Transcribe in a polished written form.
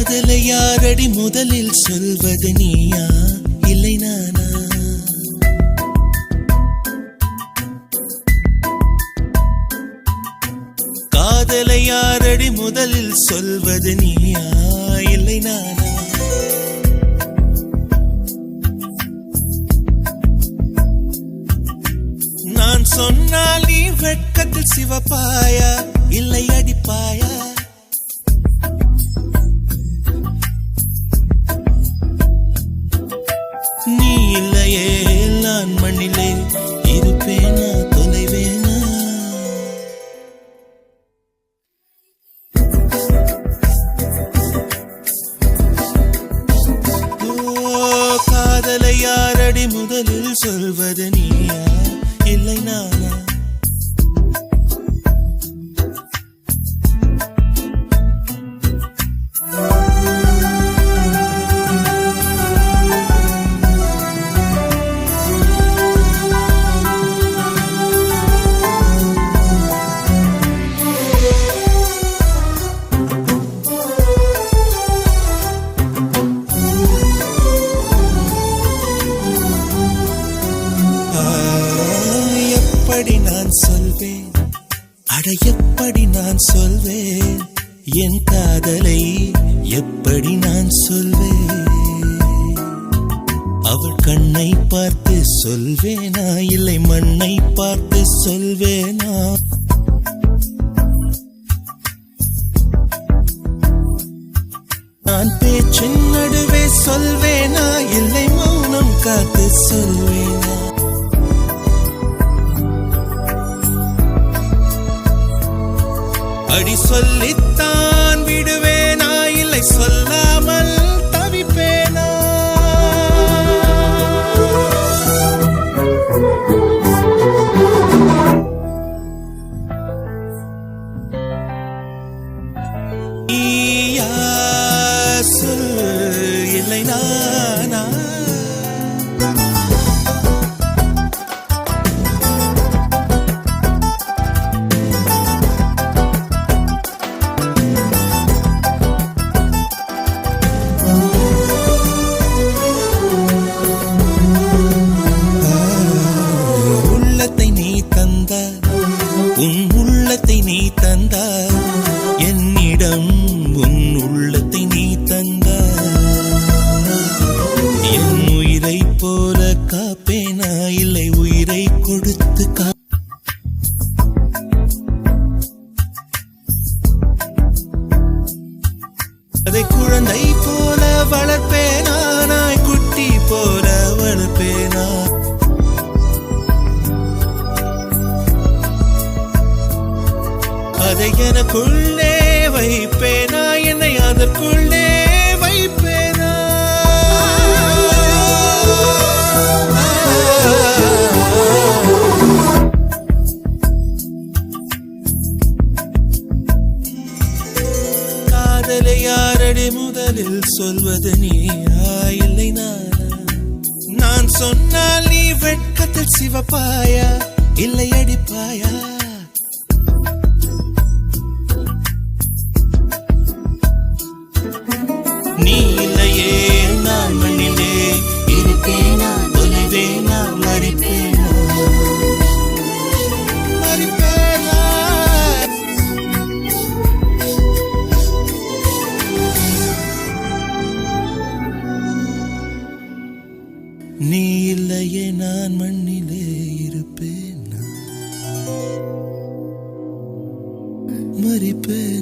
காதலை யாரடி முதலில் சொல்வது நீயா இல்லை நானா? காதலை யாரடி முதலில் சொல்வது நீயா இல்லை நானா? நான் சொன்னால் நீ வெட்கத்தில் சிவப்பாயா இல்லை அடிப்பாயா? நீ இல்லையே நான் மண்ணிலே இருப்பேனா தொலைவேனா? காதலை யாரடி முதலில் சொல்வது நீயா இல்லை நானா? எப்படி நான் சொல்வேன், அட எப்படி நான் சொல்வேன், என் காதலை எப்படி நான் சொல்வேன்? அவள் கண்ணை பார்த்து சொல்வேனா இல்லை மண்ணை பார்த்து சொல்வேனா? நான் பேச்சின் நடுவே சொல்வேனா இல்லை மௌனம் காத்து சொல்வேனா? அடி சொல்லித்தான் விடுவேனா இல்லை சொல்லாமல் தவிப்பேனா? நீயா சொல் இல்லை நானா? உன் உள்ளத்தை நீ தந்தாய் என்னிடம், உன் உள்ளத்தை நீ தந்தாய். என் உயிரை போல காப்பேனா இல்லை உயிரை கொடுத்து அதை குழந்தை போல வளர்ப்பேனா நாய் குட்டி போல வளர்ப்பேனா? அதை எனக்குள்ளே வைப்பேனா என்னை அதற்குள்ளே வைப்பேனா? காதலை யாரடி முதலில் சொல்வது நீயா இல்லை நானா? நான் சொன்னால் நீ வெட்கத்தில் சிவப்பாயா இல்லை அடிப்பாயா? நீ இல்லையே நான் மண்ணிலே இருப்பேனா தொலைவேனா மறிப்பேனா? மறிப்பேனா? நீ இல்லையே நான் மண்ணிலே இருப்பேனா மறிப்பேனா?